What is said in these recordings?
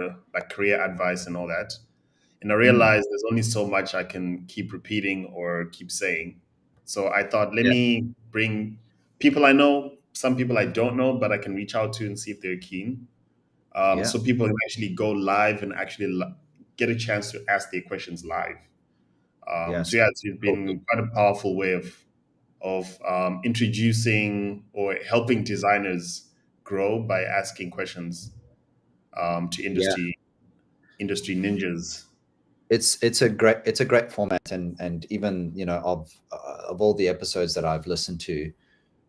for like career advice and all that. And I Mm. realized there's only so much I can keep repeating or keep saying. So I thought, let Yeah. me bring people I know, some people I don't know, but I can reach out to and see if they're keen. Yeah. So people can actually go live and actually get a chance to ask their questions live. So Yes. yeah, it's Cool. been quite a powerful way of introducing or helping designers grow by asking questions to Yeah. industry ninjas. It's a great format, and even of all the episodes that I've listened to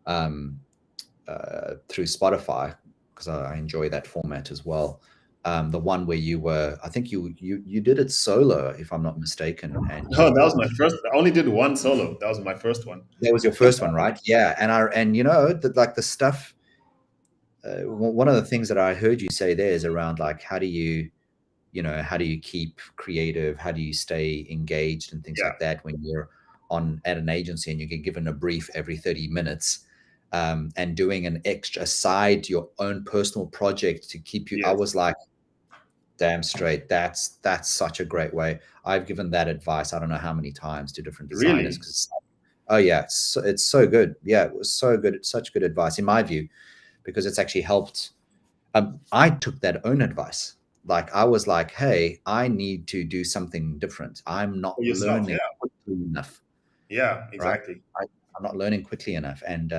um, through Spotify, because I enjoy that format as well. The one where I think you did it solo, if I'm not mistaken, and Oh, that was my first. I only did one solo. That was my first one. that was your first one, right? Yeah, and like the stuff. One of the things that I heard you say there is around like how do you keep creative, how do you stay engaged and things Yeah, like that when you're on at an agency and you get given a brief every 30 minutes, and doing an extra side your own personal project to keep you. I yes, was like, damn straight, that's such a great way. I've given that advice I don't know how many times to different designers, really, because oh yeah, it's so good. Yeah, it was so good. It's such good advice in my view, because it's actually helped. I took that own advice. Like I was like, hey, I need to do something different. I'm not for yourself. learning Yeah, quickly enough, yeah, right? exactly. I'm not learning quickly enough, and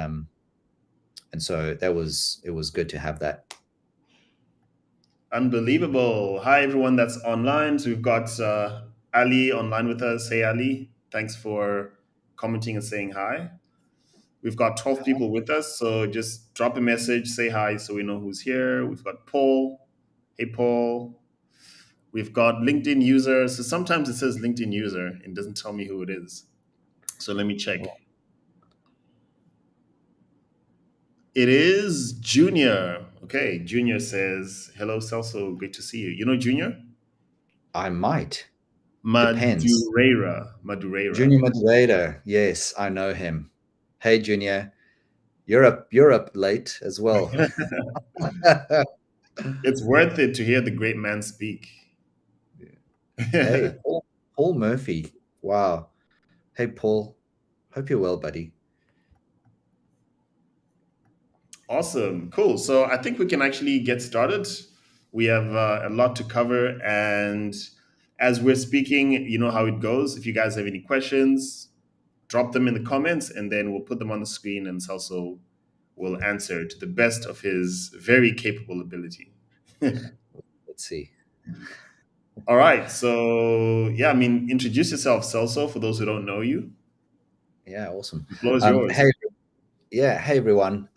so it was good to have that. Unbelievable. Hi, everyone that's online. So we've got Ali online with us. Hey, Ali. Thanks for commenting and saying hi. We've got 12 people with us. So just drop a message, say hi so we know who's here. We've got Paul. Hey, Paul. We've got LinkedIn user. So sometimes it says LinkedIn user and doesn't tell me who it is. So let me check. It is Junior. Okay, Junior says, hello, Celso. Great to see you. You know Junior? I might. Depends. Madureira. Madureira. Junior Moderator. Yes, I know him. Hey, Junior. You're up late as well. It's worth it to hear the great man speak. Hey, Paul Murphy. Wow. Hey, Paul. Hope you're well, buddy. Awesome. Cool. So I think we can actually get started. We have a lot to cover. And as we're speaking, you know how it goes. If you guys have any questions, drop them in the comments and then we'll put them on the screen and Celso will answer to the best of his very capable ability. Let's see. All right. So, yeah, I mean, introduce yourself, Celso, for those who don't know you. Yeah, awesome. The floor is yours. Hey, yeah, hey everyone.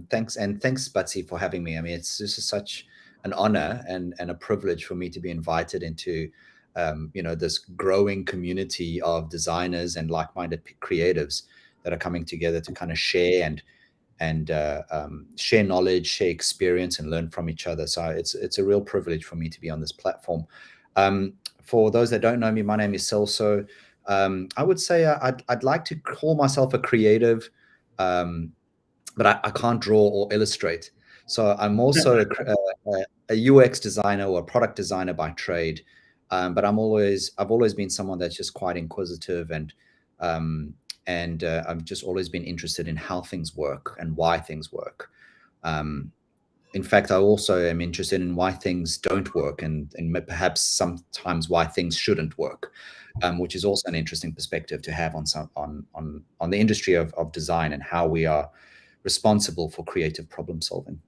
Thanks, Batsy, for having me. I mean, this is such an honor and a privilege for me to be invited into, this growing community of designers and like-minded creatives that are coming together to kind of share and share knowledge, share experience, and learn from each other. So it's a real privilege for me to be on this platform. For those that don't know me, my name is Celso. I would say I'd like to call myself a creative, but I can't draw or illustrate. So I'm also a UX designer or a product designer by trade. But I've always been someone that's just quite inquisitive um, and I've just always been interested in how things work and why things work. Um, in fact, I also am interested in why things don't work and perhaps sometimes why things shouldn't work, which is also an interesting perspective to have on the industry of design and how we are responsible for creative problem solving.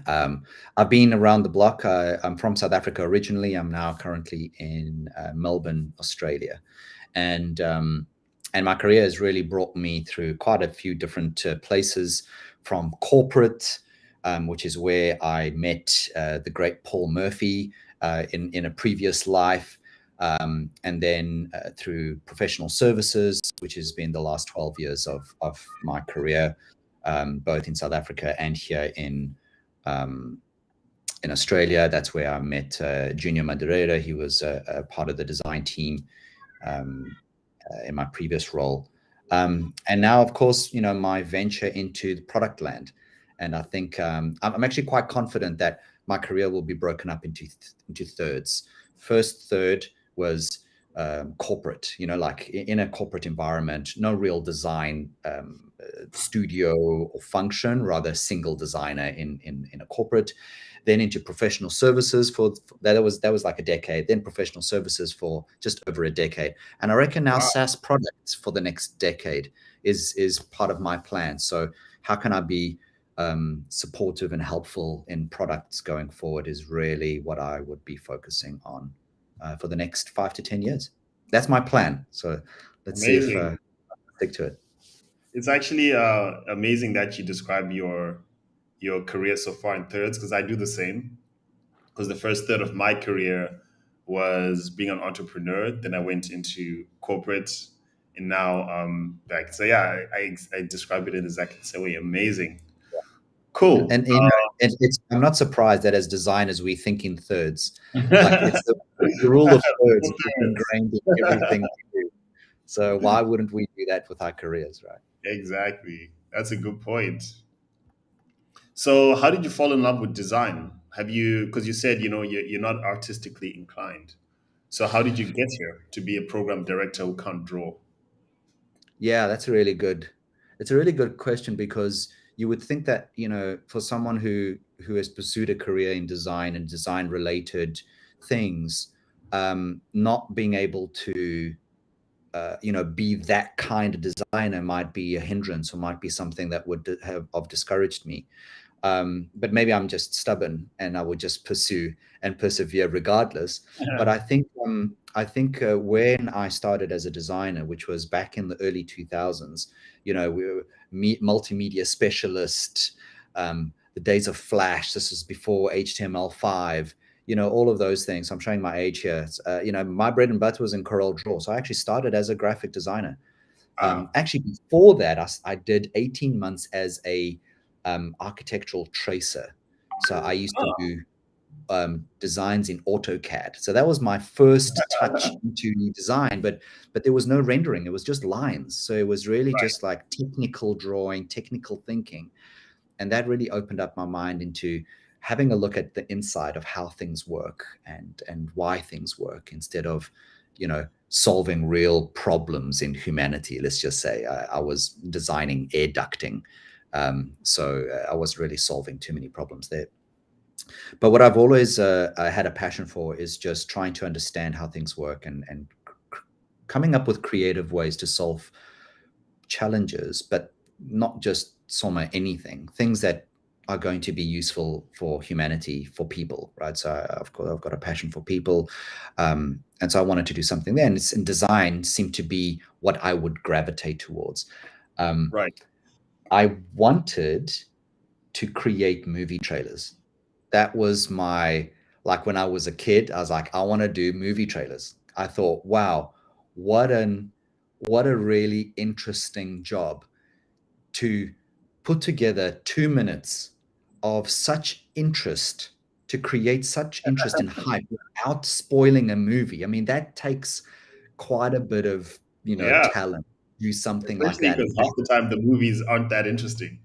I've been around the block. I'm from South Africa originally. I'm now currently in Melbourne, Australia, and my career has really brought me through quite a few different places, from corporate, which is where I met the great Paul Murphy in a previous life, and then through professional services, which has been the last 12 years of my career, both in South Africa and here um, in Australia. That's where I met Junior Madureira. He was a part of the design team um, in my previous role. And now, of course, my venture into the product land. And I think I'm actually quite confident that my career will be broken up into thirds. First third was corporate, like in a corporate environment, no real design studio or function, rather single designer in a corporate. Then into professional services for that was like a decade. Then professional services for just over a decade, and I reckon now Wow, SaaS products for the next decade is part of my plan. So how can I be supportive and helpful in products going forward is really what I would be focusing on for the next 5 to 10 years. That's my plan. So let's see if amazing. I stick to it. It's actually amazing that you describe your career so far in thirds, because I do the same. Because the first third of my career was being an entrepreneur. Then I went into corporate, and now back. So yeah, I describe it in exactly the same way. Amazing, cool. And it's, I'm not surprised that as designers we think in thirds. Like it's the rule of thirds is just ingrained in everything we do. So why wouldn't we do that with our careers, right? Exactly, that's a good point. So how did you fall in love with design? Have you, because you said you're not artistically inclined. So how did you get here to be a program director who can't draw? Yeah, that's a really good. It's a really good question because you would think that, for someone who has pursued a career in design and design related things, not being able to be that kind of designer might be a hindrance or might be something that would have discouraged me. But maybe I'm just stubborn and I would just pursue and persevere regardless. But I think when I started as a designer, which was back in the early 2000s, we were multimedia specialist, the days of Flash. This is before HTML5. All of those things. I'm showing my age here. My bread and butter was in Corel Draw, so I actually started as a graphic designer. Ah, Actually, before that, I did 18 months as a architectural tracer. So I used to oh, do designs in AutoCAD. So that was my first touch into design, but there was no rendering. It was just lines. So it was really right. just like technical drawing, technical thinking, and that really opened up my mind into having a look at the inside of how things work and why things work instead of solving real problems in humanity. Let's just say I was designing air ducting, so I was really solving too many problems there. But what I've always had a passion for is just trying to understand how things work and coming up with creative ways to solve challenges, but not just soma anything, things that are going to be useful for humanity, for people, right? So of course I've got a passion for people, and so I wanted to do something there, and design seemed to be what I would gravitate towards. Um, Right. I wanted to create movie trailers. That was my, like, when I was a kid, I was like, I want to do movie trailers. I thought, wow, what an what a really interesting job to put together 2 minutes of such interest, to create such interest and hype without spoiling a movie. I mean, that takes quite a bit of, Yeah, talent to do something like especially that. because half the time the movies aren't that interesting.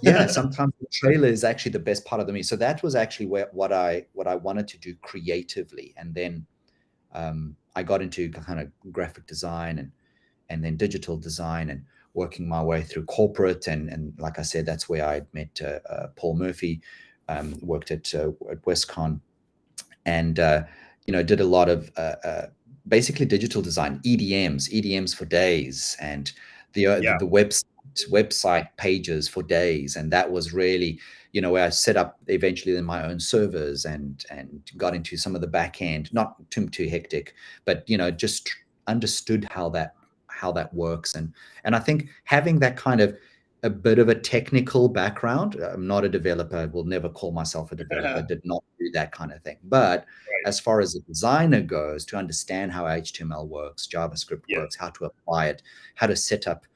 Yeah, sometimes the trailer is actually the best part of the movie. So that was actually what I wanted to do creatively, and then I got into kind of graphic design and then digital design and working my way through corporate. And like I said, that's where I met Paul Murphy, worked at Westcon, and did a lot of basically digital design, EDMs for days, and Yeah, the website pages for days. And that was really, where I set up eventually in my own servers and got into some of the back end, not too hectic, but just understood how that works. And I think having that kind of a bit of a technical background. I'm not a developer. I will never call myself a developer. right. Did not do that kind of thing. But as far as a designer goes, to understand how HTML works, JavaScript Yes, works, how to apply it, how to set up,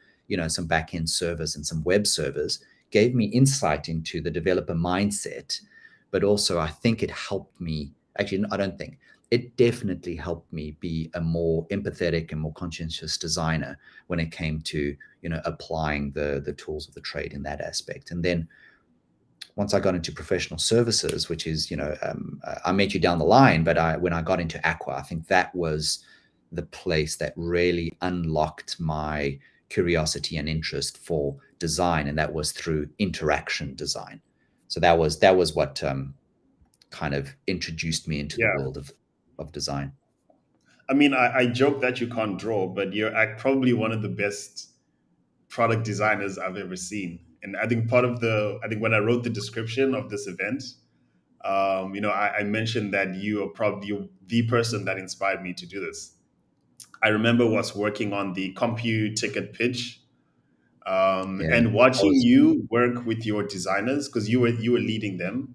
some backend servers and some web servers, gave me insight into the developer mindset. But also, I think it helped me. Actually, I don't think it definitely helped me be a more empathetic and more conscientious designer when it came to applying the tools of the trade in that aspect. And then once I got into professional services, which is, I met you down the line, but when I got into Aqua, I think that was the place that really unlocked my curiosity and interest for design, and that was through interaction design. So that was what kind of introduced me into the Yeah. world of design. I mean, I joke that you can't draw, but you're probably one of the best product designers I've ever seen. And I think I think when I wrote the description of this event, I mentioned that you are probably the person that inspired me to do this. I remember was working on the Compu ticket pitch, Yeah, and that watching was you work with your designers because you were leading them,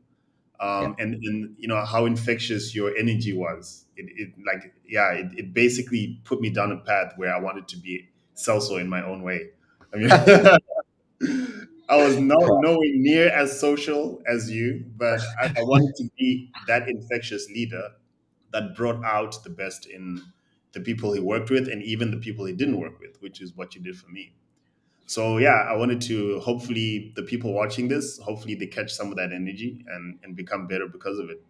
yeah. and how infectious your energy was. It basically put me down a path where I wanted to be Celso in my own way. I mean, I was not nowhere near as social as you, but I wanted to be that infectious leader that brought out the best in the people he worked with and even the people he didn't work with, which is what you did for me. So yeah, I wanted to hopefully the people watching this, hopefully they catch some of that energy and become better because of it.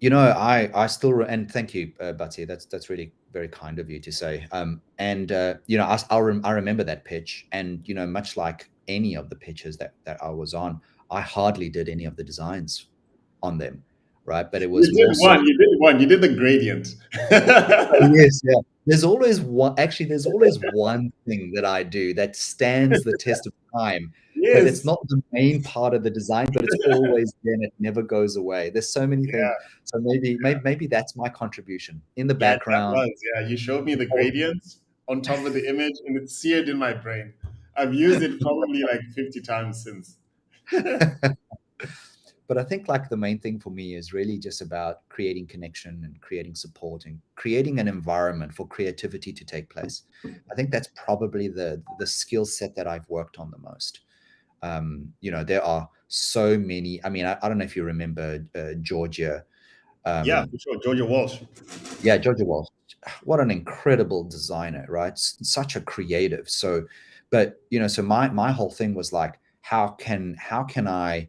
I still and thank you, Batsy. That's really very kind of you to say. And I remember that pitch, and much like any of the pitches that I was on, I hardly did any of the designs on them, right? But it You was did more so. one, you did one, you did the gradient. Oh, yes, yeah. There's always one. Actually, there's always one thing that I do that stands the test of time, but it's Yes. not the main part of the design. But it's always there, and it never goes away. There's so many things. Yeah. So maybe that's my contribution in the Yeah, that background. was. Yeah, you showed me the Before- gradients on top of the image, and it's seared in my brain. I've used it probably like 50 times since. But I think like the main thing for me is really just about creating connection and creating support and creating an environment for creativity to take place. I think that's probably the skill set that I've worked on the most. There are so many. I mean, I don't know if you remember Georgia. Yeah, Um, for sure. Georgia Walsh. yeah, Georgia Walsh. What an incredible designer, right? Such a creative. So, but so my whole thing was like, how can I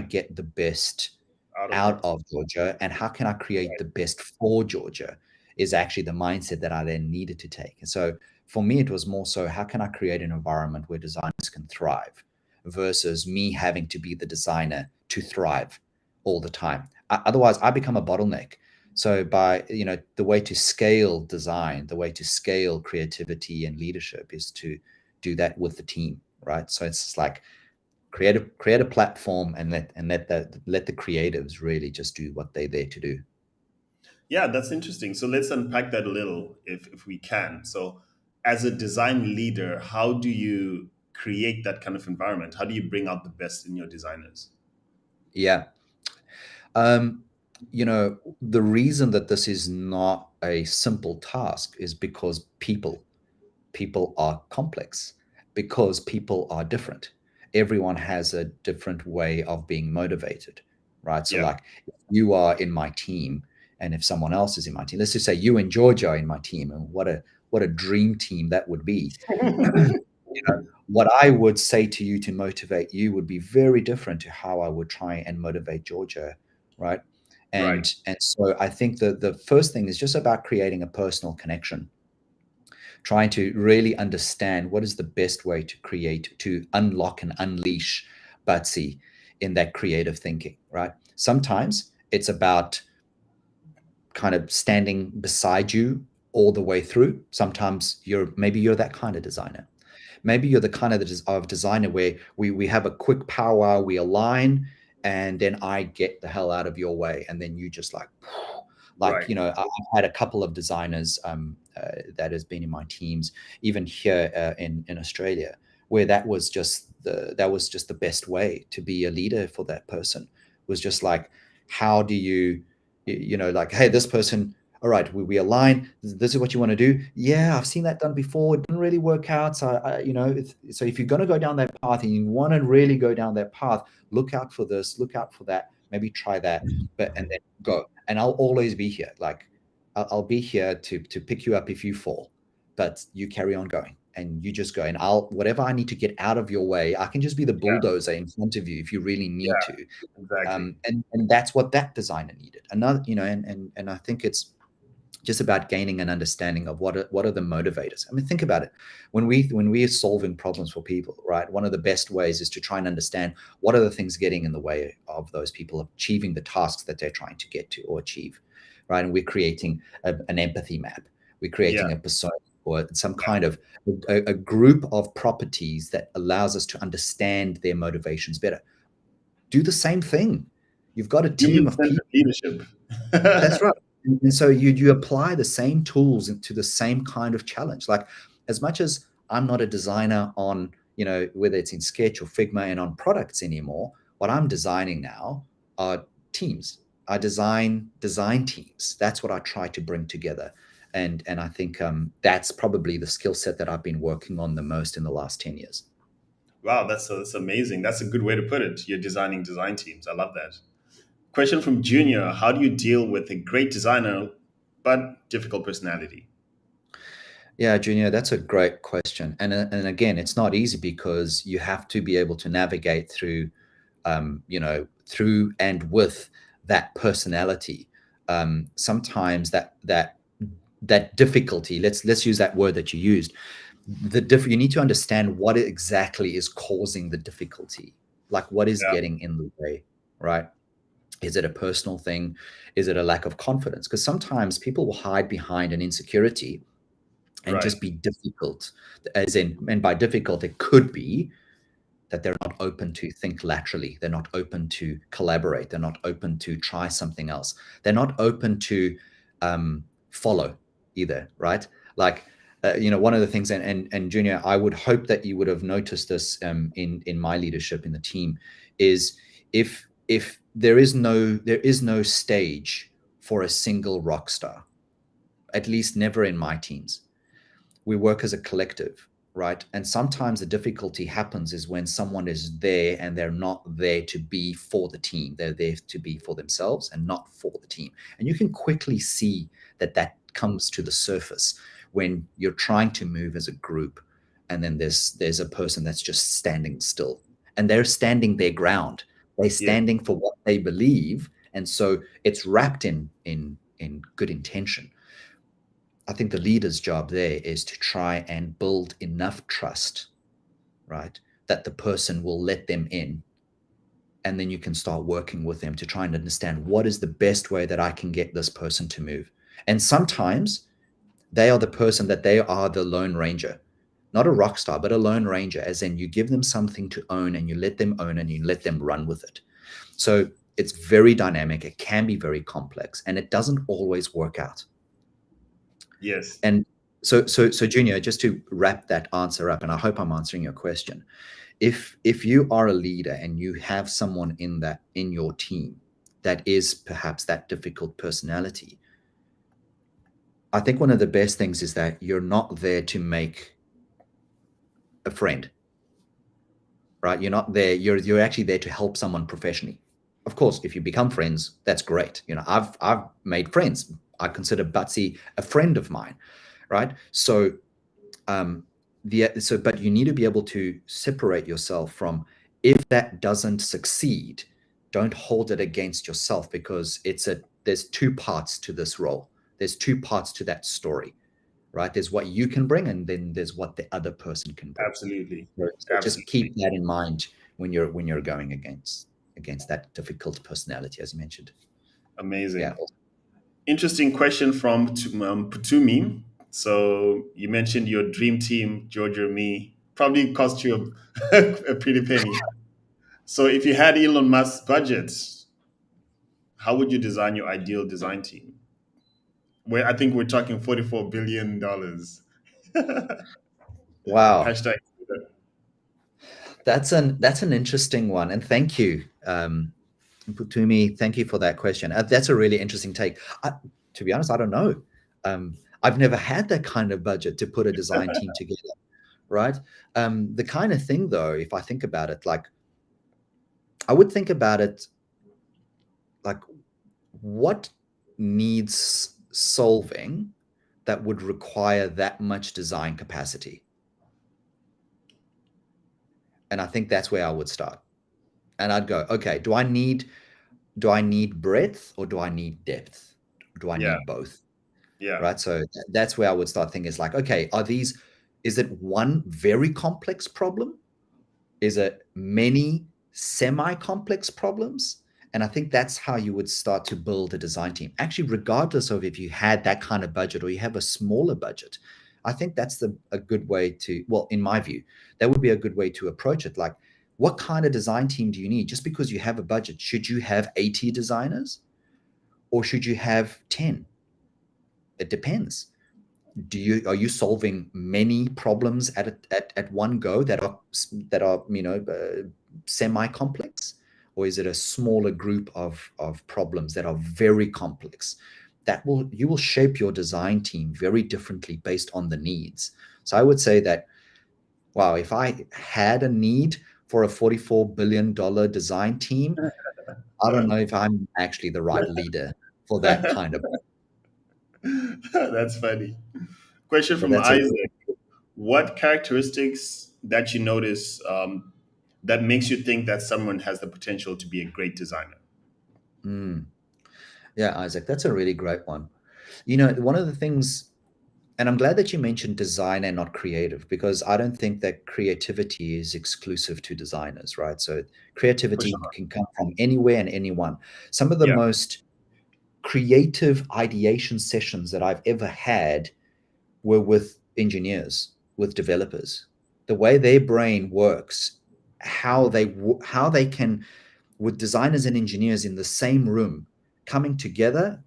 get the best Out of out her. of Georgia, and how can I create Right. the best for Georgia is actually the mindset that I then needed to take. And so for me, it was more so, how can I create an environment where designers can thrive versus me having to be the designer to thrive all the time. Otherwise, I become a bottleneck. So by, the way to scale design, the way to scale creativity and leadership is to do that with the team, right? So it's like create a platform and let the creatives really just do what they're there to do. Yeah, that's interesting. So let's unpack that a little if we can. So as a design leader, how do you create that kind of environment? How do you bring out the best in your designers? Yeah. Um, the reason that this is not a simple task is because people are complex, because people are different. Everyone has a different way of being motivated, right? So Yeah. like, if you are in my team, and if someone else is in my team, let's just say you and George are in my team, and what a dream team that would be. What I would say to you to motivate you would be very different to how I would try and motivate Georgia, right? Right. And so I think that the first thing is just about creating a personal connection, trying to really understand what is the best way to unlock and unleash Batsy in that creative thinking, right? Sometimes it's about kind of standing beside you all the way through. Sometimes maybe you're that kind of designer. Maybe you're the kind of designer where we have a quick powwow, we align, and then I get the hell out of your way, and then you just like Right. I've had a couple of designers that has been in my teams, even here in Australia, where that was just the best way to be a leader for that person. Was just like, how do like, hey, this person, all right, we align. This is what you want to do. Yeah, I've seen that done before. It didn't really work out. So, so if you're going to go down that path and you want to really go down that path, look out for this, look out for that, maybe try that, and then go. And I'll always be here. Like, I'll be here to pick you up if you fall, but you carry on going. and you just go, and I'll, whatever I need to get out of your way, I can just be the Yeah. bulldozer in front of you if you really need to. Yeah. Exactly. And that's what that designer needed. Another, and I think it's just about gaining an understanding of what are the motivators. I mean, think about it. When we are solving problems for people, right? One of the best ways is to try and understand what are the things getting in the way of those people achieving the tasks that they're trying to get to or achieve, right? And we're creating an empathy map. We're Yeah. creating a persona or some kind of a group of properties that allows us to understand their motivations better. Do the same thing. You've got a team of Human-centered people. leadership. That's right. And so you apply the same tools into the same kind of challenge. Like, as much as I'm not a designer on, whether it's in Sketch or Figma and on products anymore, what I'm designing now are teams. I design teams. That's what I try to bring together. And I think that's probably the skill set that I've been working on the most in the last 10 years. Wow, that's amazing. That's a good way to put it. You're designing design teams. I love that. Question from Junior: how do you deal with a great designer but difficult personality? Yeah, Junior, that's a great question. And again, it's not easy because you have to be able to navigate through, through and with that personality. Sometimes that difficulty. Let's use that word that you used. You need to understand what exactly is causing the difficulty. Like, what is Yeah. getting in the way, right? Is it a personal thing? Is it a lack of confidence? Because sometimes people will hide behind an insecurity and Right. just be difficult, as in, and by difficult it could be that they're not open to think laterally, they're not open to collaborate, they're not open to try something else, they're not open to follow either, right? Like, one of the things, and Junior, I would hope that you would have noticed this in my leadership in the team, is if there is no stage for a single rock star, at least never in my teams. We work as a collective, right? And sometimes the difficulty happens is when someone is there and they're not there to be for the team. They're there to be for themselves and not for the team. And you can quickly see that comes to the surface when you're trying to move as a group, and then there's a person that's just standing still, and they're standing their ground. They're Yeah. standing for what they believe, and so it's wrapped in good intention. I think the leader's job there is to try and build enough trust, right, that the person will let them in. And then you can start working with them to try and understand what is the best way that I can get this person to move. And sometimes they are the person that they are the lone ranger, not a rock star, but a lone ranger, as in you give them something to own and you let them own and you let them run with it. So it's very dynamic. It can be very complex and it doesn't always work out. Yes. And so Junior, just to wrap that answer up, and I hope I'm answering your question. If you are a leader and you have someone in your team that is perhaps that difficult personality, I think one of the best things is that you're not there to make a friend, right? You're not there. You're actually there to help someone professionally. Of course, if you become friends, that's great. I've made friends. I consider Butsy a friend of mine, right? So um, but you need to be able to separate yourself from, if that doesn't succeed, don't hold it against yourself, because there's two parts to this role. There's two parts to that story, right? There's what you can bring, and then there's what the other person can bring. Absolutely. So just Absolutely. keep that in mind when you're going against that difficult personality, as you mentioned. Yeah. Amazing. Interesting question from Putumi. So you mentioned your dream team, Georgia me, probably cost you a pretty penny. So if you had Elon Musk's budget, how would you design your ideal design team? Where I think we're talking $44 billion. Wow. Hashtag. That's an interesting one, and thank you, Putumi. Thank you for that question. That's a really interesting take. To be honest, I don't know. I've never had that kind of budget to put a design team together, right? The kind of thing, though, if I think about it, like I would think about it like, what needs solving that would require that much design capacity? And I think that's where I would start. And I'd go, okay, do I need breadth or do I need depth? Do I Yeah. need both? Yeah. Right. So that's where I would start thinking is like, okay, is it one very complex problem? Is it many semi-complex problems? And I think that's how you would start to build a design team. Actually, regardless of if you had that kind of budget or you have a smaller budget, I think that's a good way to, well, in my view, that would be a good way to approach it. Like, what kind of design team do you need? Just because you have a budget, should you have 80 designers or should you have 10? It depends. Are you solving many problems at one go that are semi complex, or is it a smaller group of problems that are very complex? You will shape your design team very differently based on the needs. So I would say that, wow, if I had a need for a $44 billion design team, I don't know if I'm actually the right leader for that kind of. That's funny. Question But from that's a Isaac. What characteristics that you notice that makes you think that someone has the potential to be a great designer? mm, yeah, Isaac, that's a really great one. One of the things, and I'm glad that you mentioned design and not creative, because I don't think that creativity is exclusive to designers, right? So For creativity sure. can come from anywhere and anyone. Some of the Yeah. most creative ideation sessions that I've ever had were with engineers, with developers. The way their brain works, how they can, with designers and engineers in the same room, coming together,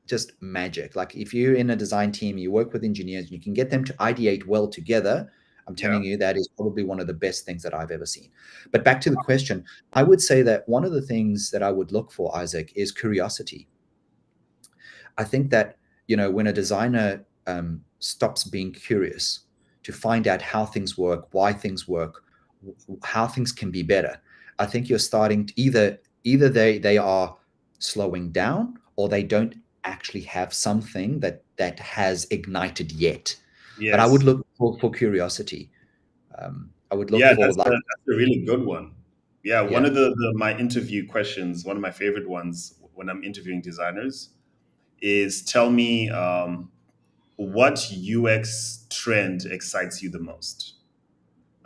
just magic. Like, if you're in a design team, you work with engineers, you can get them to ideate well together. I'm Yeah. telling you, that is probably one of the best things that I've ever seen. But back to the question, I would say that one of the things that I would look for, Isaac, is curiosity. I think that, when a designer stops being curious to find out how things work, why things work, how things can be better, I think you're starting to either they are slowing down, or they don't actually have something that has ignited yet. But I would Yes. look for curiosity. I would look Yeah, for, like, that's a really good one. Yeah, one yeah. of the my interview questions, one of my favorite ones when I'm interviewing designers is tell me what UX trend excites you the most.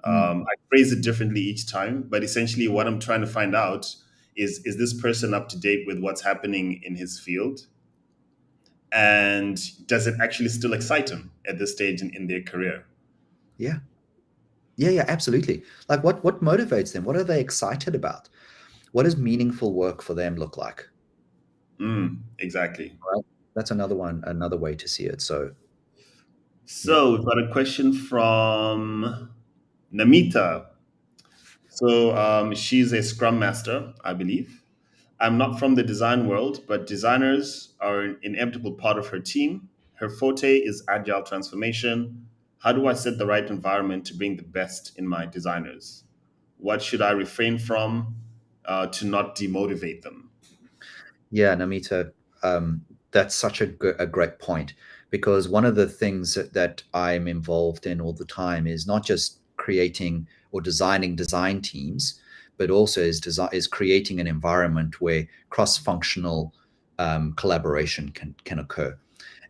Mm, I phrase it differently each time, but essentially what I'm trying to find out is this person up to date with what's happening in his field, and does it actually still excite him at this stage in their career? yeah. Yeah, yeah, absolutely. Like, what motivates them? What are they excited about? What does meaningful work for them look like? Exactly. Right? That's another way to see it. So, yeah. So we've got a question from Namita. So she's a Scrum Master, I believe. I'm not from the design world, but designers are an inevitable part of her team. Her forte is agile transformation. How do I set the right environment to bring the best in my designers? What should I refrain from to not demotivate them? Yeah, Namita, that's such a great point, because one of the things that I'm involved in all the time is not just creating or designing design teams, but also is creating an environment where cross-functional collaboration can occur.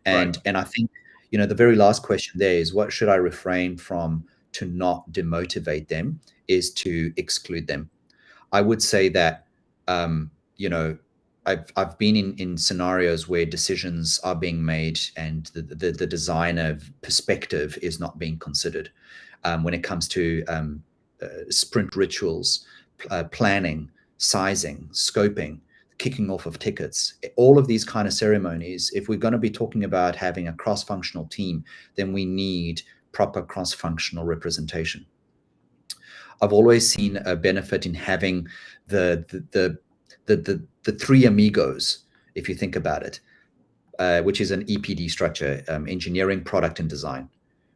Right. And I think, the very last question there is, what should I refrain from to not demotivate them, is to exclude them. I would say that, you know, I've been in scenarios where decisions are being made and the designer perspective is not being considered, when it comes to sprint rituals, planning, sizing, scoping, kicking off of tickets, all of these kind of ceremonies. If we're going to be talking about having a cross-functional team, then we need proper cross-functional representation. I've always seen a benefit in having the the three amigos, if you think about it, which is an EPD structure: engineering, product, and design,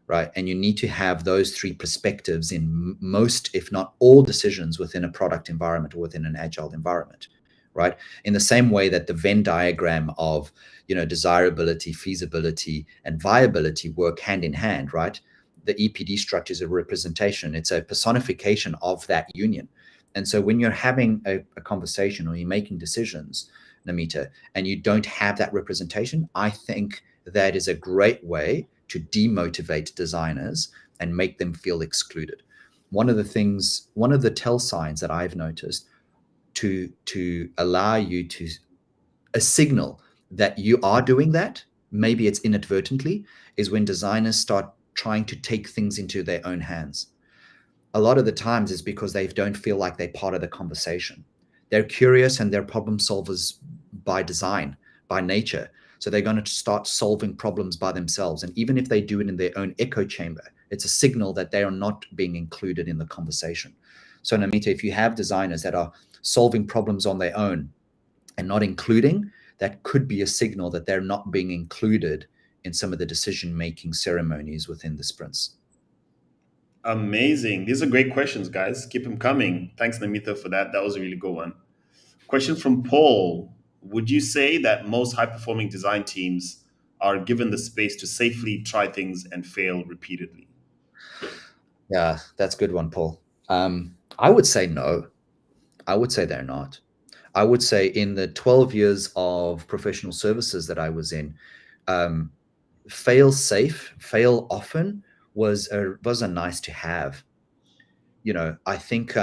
right? And you need to have those three perspectives in most, if not all, decisions within a product environment or within an agile environment, right? In the same way that the Venn diagram of desirability, feasibility, and viability work hand in hand, right? the EPD structure is a representation. It's a personification of that union. And so when you're having a conversation or you're making decisions, Namita, and you don't have that representation, I think that is a great way to demotivate designers and make them feel excluded. One of the tell signs that I've noticed to allow you to a signal that you are doing that, maybe it's inadvertently, is when designers start trying to take things into their own hands. A lot of the times is because they don't feel like they're part of the conversation. They're curious and they're problem solvers by design, by nature. So they're going to start solving problems by themselves. And even if they do it in their own echo chamber, it's a signal that they are not being included in the conversation. So, Namita, if you have designers that are solving problems on their own and not including, that could be a signal that they're not being included in some of the decision-making ceremonies within the sprints. Amazing. These are great questions, guys. Keep them coming. Thanks, Namita, for that. That was a really good one. Question from Paul. Would you say that most high performing design teams are given the space to safely try things and fail repeatedly? Yeah, that's a good one, Paul. I would say no. I would say they're not. I would say in the 12 years of professional services that I was in, um, fail safe, fail often was a nice to have. I think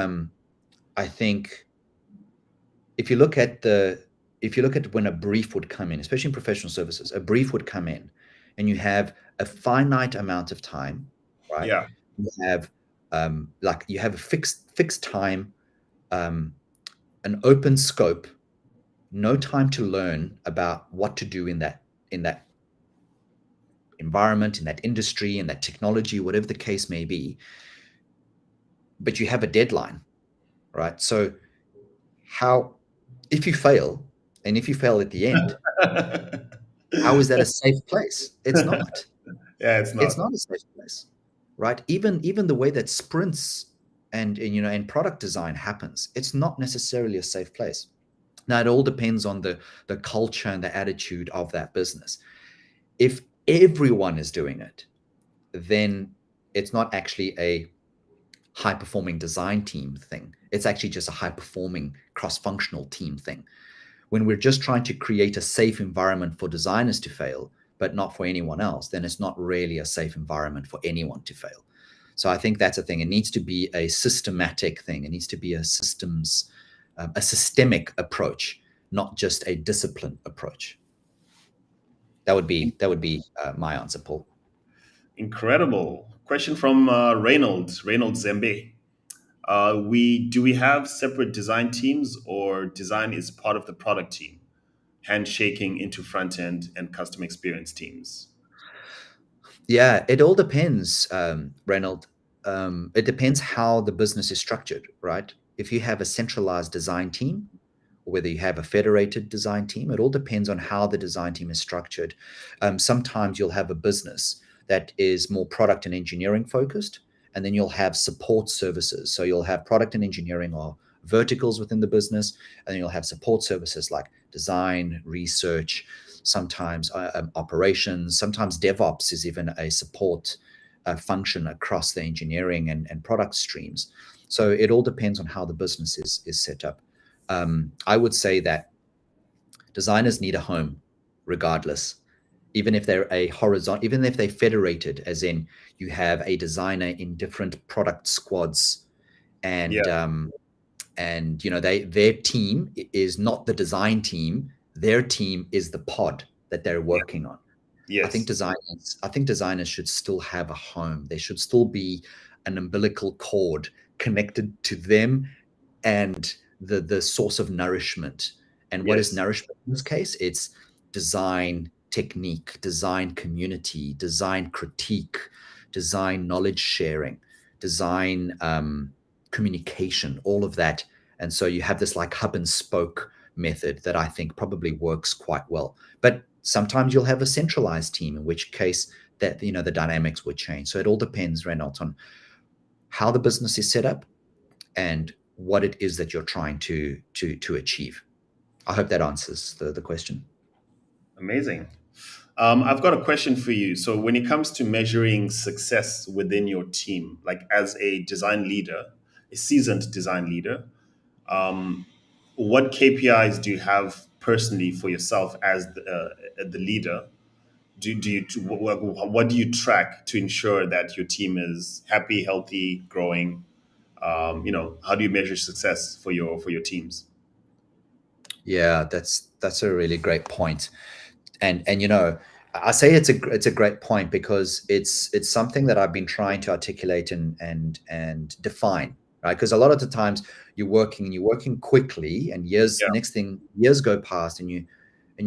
if you look at when a brief would come in, especially in professional services, a brief would come in, and you have a finite amount of time, right? Yeah. You have you have a fixed time, um, an open scope, no time to learn about what to do in that environment, in that industry, in that technology, whatever the case may be. But you have a deadline, right? So how if you fail, and if you fail at the end, how is that a safe place? It's not. Yeah, it's It's not. not a safe place, right? Even the way that sprints and product design happens, it's not necessarily a safe place. Now, it all depends on the culture and the attitude of that business. If everyone is doing it, then it's not actually a high performing design team thing. It's actually just a high performing cross functional team thing. When we're just trying to create a safe environment for designers to fail, but not for anyone else, then it's not really a safe environment for anyone to fail. So I think that's a thing. It needs to be a systematic thing. It needs to be a systemic approach, not just a discipline approach. That would be my answer, Paul. Incredible. Question from Reynolds Zembe. We have separate design teams, or design is part of the product team, handshaking into front end and custom experience teams? Yeah, it all depends, Reynold. It depends how the business is structured, right? If you have a centralized design team, or whether you have a federated design team, it all depends on how the design team is structured. Sometimes you'll have a business that is more product and engineering focused, and then you'll have support services. So you'll have product and engineering or verticals within the business, and then you'll have support services like design, research, sometimes operations, sometimes DevOps is even a support function across the engineering and product streams. So it all depends on how the business is set up. I would say that designers need a home regardless, even if they're a horizontal, even if they're federated, as in you have a designer in different product squads, Yeah. and their team is not the design team. Their team is the pod that they're Yeah. working on. Yes. I think designers should still have a home. There should still be an umbilical cord connected to them and the source of nourishment. And what is Yes. nourishment in this case? It's design technique, design community, design critique, design knowledge sharing, design communication, all of that. And so you have this like hub and spoke method that I think probably works quite well. But sometimes you'll have a centralized team, in which case that the dynamics would change. So it all depends, Reynolds, on how the business is set up and what it is that you're trying to achieve. I hope that answers the question. Amazing. I've got a question for you. So, when it comes to measuring success within your team, like as a design leader, a seasoned design leader, um, what KPIs do you have personally for yourself as the leader? Do you what do you track to ensure that your team is happy, healthy, growing? How do you measure success for your teams? Yeah, that's a really great point. And I say it's a great point because it's something that I've been trying to articulate and define, right? Because a lot of the times you're working quickly, and Yeah. years go past, and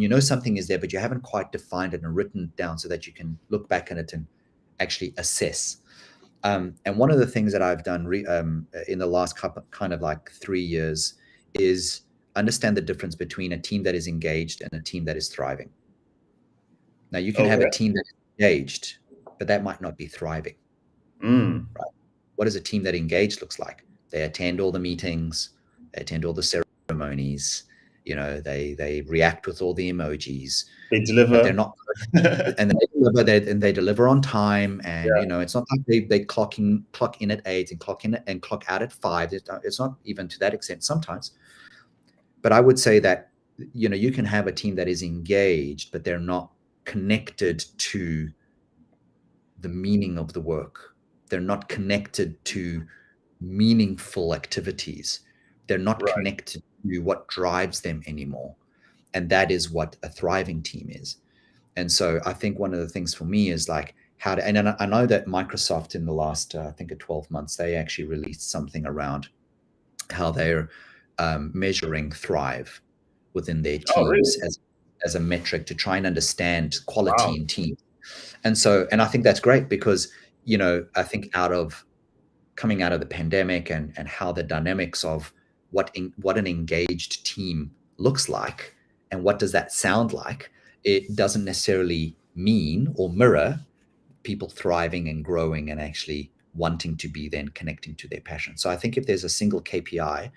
you know something is there, but you haven't quite defined it and written it down so that you can look back at it and actually assess. And one of the things that I've done in the last couple, kind of like 3 years, is understand the difference between a team that is engaged and a team that is thriving. Now, you can have a Okay. team that is engaged, but that might not be thriving. Mm. What does a team that engaged looks like? They attend all the meetings, they attend all the ceremonies, they react with all the emojis, They but they're deliver. not, and they deliver on time, and Yeah. it's not like they clock in at 8 and clock out at 5. It's not even to that extent sometimes. But I would say that you can have a team that is engaged, but they're not connected to the meaning of the work. They're not connected to meaningful activities. They're not Right. connected to what drives them anymore. And that is what a thriving team is. And so I think one of the things for me is like how to, and I know that Microsoft in the last, I think, 12 months, they actually released something around how they're measuring thrive within their Oh, really? teams as a metric to try and understand quality Wow. in teams. And I think that's great because I think coming out of the pandemic and how the dynamics of what an engaged team looks like and what does that sound like, it doesn't necessarily mean or mirror people thriving and growing and actually wanting to be then connecting to their passion. So I think if there's a single KPI,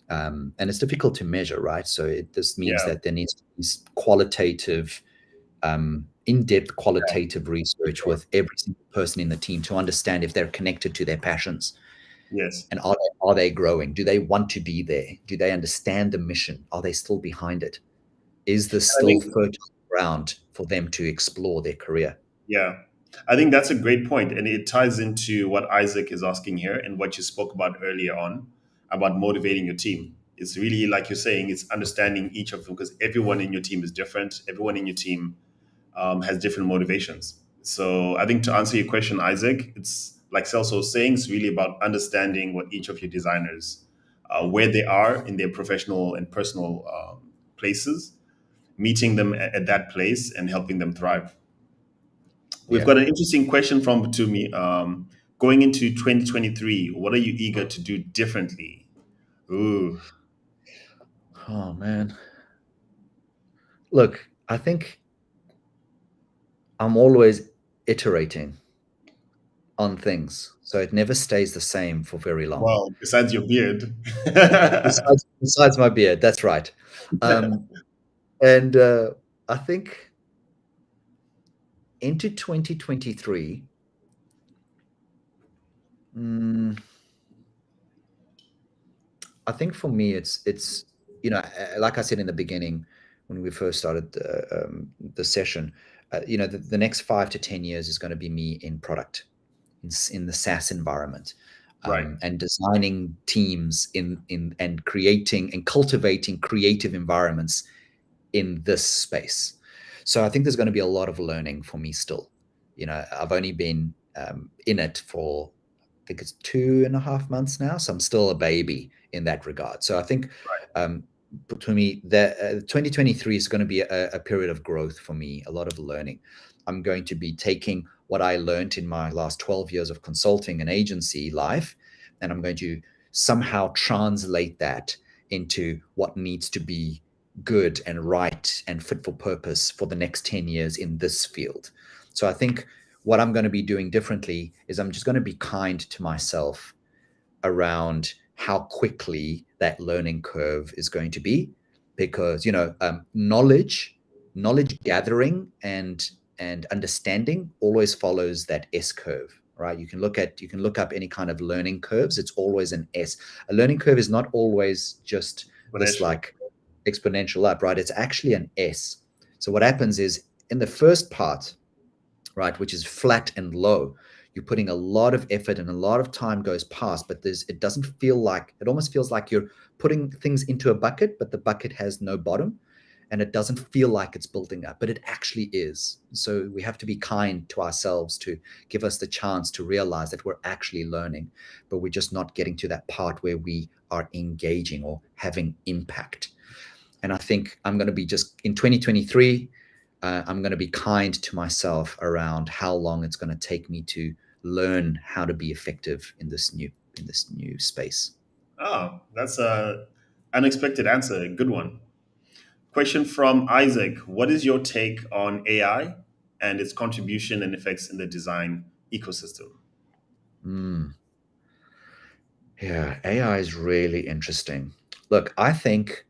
and it's difficult to measure, right? So this means Yeah. that there needs to be qualitative, in-depth qualitative research Sure. with every single person in the team to understand if they're connected to their passions, Yes. and are they growing? Do they want to be there? Do they understand the mission? Are they still behind it? Is this And I still think, fertile ground for them to explore their career? yeah, I think that's a great point, and it ties into what Isaac is asking here and what you spoke about earlier on about motivating your team. It's really like you're saying, it's understanding each of them because everyone in your team is different. Everyone in your team has different motivations. So I think to answer your question, Isaac, it's like Celso was saying, it's really about understanding what each of your designers, where they are in their professional and personal places, meeting them at that place and helping them thrive. We've Yeah. got an interesting question from to me. Going into 2023, what are you eager to do differently? Ooh, Oh man. Look, I think I'm always iterating on things, so it never stays the same for very long. well, besides your beard. Besides my beard, that's right. Um, and I think into 2023, mm, I think for me, like I said in the beginning when we first started the session, the next 5 to 10 years is going to be me in product, in the SaaS environment, Right, and designing teams in and creating and cultivating creative environments in this space. So I think there's going to be a lot of learning for me still. I've only been in it for, I think it's 2.5 months now, so I'm still a baby in that regard. So I think right. um, to me that 2023 is going to be a period of growth for me, a lot of learning. I'm going to be taking what I learned in my last 12 years of consulting and agency life, and I'm going to somehow translate that into what needs to be good and right and fit for purpose for the next 10 years in this field. So I think what I'm going to be doing differently is I'm just going to be kind to myself around how quickly that learning curve is going to be, because knowledge knowledge gathering and understanding always follows that S curve, right? You can look up any kind of learning curves. It's always an S. A learning curve is not always just this Exponential. like exponential up, right? It's actually an S. So what happens is in the first part, right, which is flat and low, you're putting a lot of effort and a lot of time goes past, but it doesn't feel like, it almost feels like you're putting things into a bucket, but the bucket has no bottom and it doesn't feel like it's building up, but it actually is. So we have to be kind to ourselves to give us the chance to realize that we're actually learning, but we're just not getting to that part where we are engaging or having impact. And I think I'm going to be just in 2023, I'm going to be kind to myself around how long it's going to take me to learn how to be effective in this new space. Oh, that's a unexpected answer. A good one. Question from Isaac. What is your take on AI and its contribution and effects in the design ecosystem? Mm, yeah, AI is really interesting. Look, I think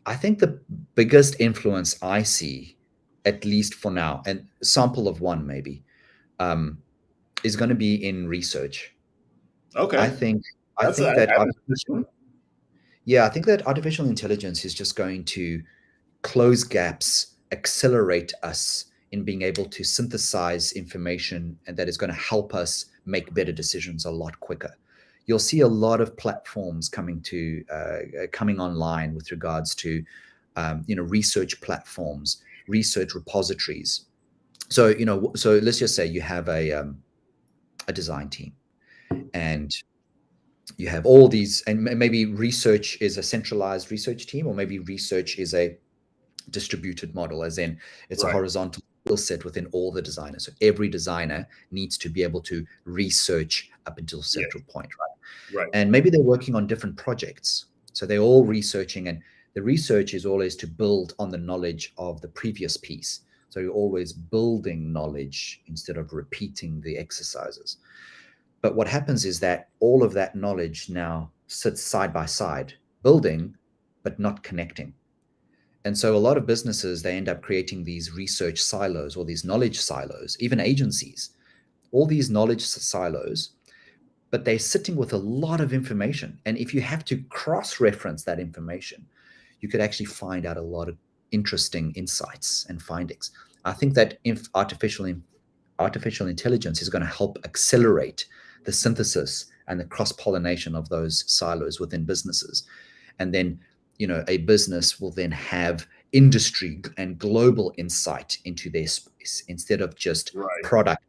the biggest influence I see, at least for now, and sample of one maybe, um, is going to be in research. I Okay. think I That's think I that haven't. I think that artificial intelligence is just going to close gaps, accelerate us in being able to synthesize information, and that is going to help us make better decisions a lot quicker. You'll see a lot of platforms coming online with regards to research platforms, research repositories. So so let's just say you have a design team, and you have all these, and maybe research is a centralized research team, or maybe research is a distributed model, as in it's a Right. horizontal skill set within all the designers. So every designer needs to be able to research up until a Yes. central point, right? Right. And maybe they're working on different projects. So they're all researching, and the research is always to build on the knowledge of the previous piece. So you're always building knowledge instead of repeating the exercises. But what happens is that all of that knowledge now sits side by side, building, but not connecting. And so a lot of businesses, they end up creating these research silos or these knowledge silos, even agencies, all these knowledge silos, but they're sitting with a lot of information. And if you have to cross reference that information, you could actually find out a lot of interesting insights and findings. I think that if artificial intelligence is going to help accelerate the synthesis and the cross pollination of those silos within businesses. And then, a business will then have industry and global insight into their space instead of just Right. product